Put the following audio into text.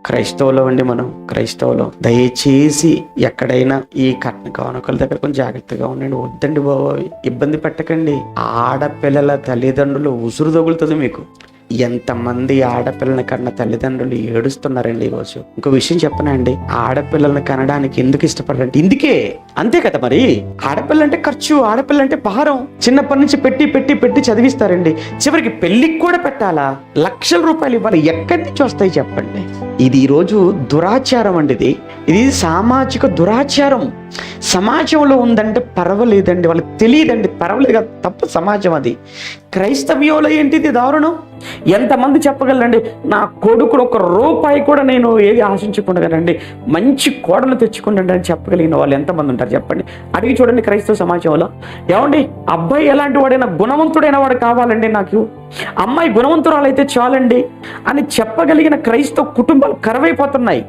క్రైస్తవులో అండి, మనం క్రైస్తవులో దయచేసి ఎక్కడైనా ఈ కట్న కానుకల దగ్గర కొంచెం జాగ్రత్తగా ఉండండి. వద్దండి బాబు, ఇబ్బంది పెట్టకండి. ఆడపిల్లల తల్లిదండ్రులు ఉసురు తగులుతుంది మీకు. ఎంతమంది ఆడపిల్లని కన్న తల్లిదండ్రులు ఏడుస్తున్నారండి ఈరోజు. ఇంకో విషయం చెప్పనండి, ఆడపిల్లల్ని కనడానికి ఎందుకు ఇష్టపడారంటే ఇందుకే. అంతే కదా మరి. ఆడపిల్ల అంటే ఖర్చు, ఆడపిల్ల అంటే భారం. చిన్నప్పటి నుంచి పెట్టి పెట్టి పెట్టి చదివిస్తారండి. చివరికి పెళ్లికి కూడా పెట్టాలా? లక్షల రూపాయలు ఇవ్వాలి. ఎక్కడి నుంచి వస్తాయి చెప్పండి? ఇది ఈరోజు దురాచారం అండి. ఇది సామాజిక దురాచారం. సమాజంలో ఉందంటే పర్వాలేదండి, వాళ్ళకి తెలియదండి, పర్వాలేదు కదా, తప్పు సమాజం అది. క్రైస్తవ్యంలో ఏంటిది దారుణం? ఎంతమంది చెప్పగలరండి, నా కొడుకుడు 1 రూపాయి కూడా నేను ఏది ఆశించకుండానండి మంచి కోడలు తెచ్చుకుంటాను అని చెప్పగలిగిన వాళ్ళు ఎంతమంది ఉంటారు చెప్పండి? అడిగి చూడండి క్రైస్తవ సమాజంలో. ఏమండి, అబ్బాయి ఎలాంటి వాడైనా గుణవంతుడైన వాడు కావాలండి, నాకు అమ్మాయి గుణవంతురాలైతే చాలండి అని చెప్పగలిగిన క్రైస్తవ కుటుంబాలు కరువైపోతున్నాయి.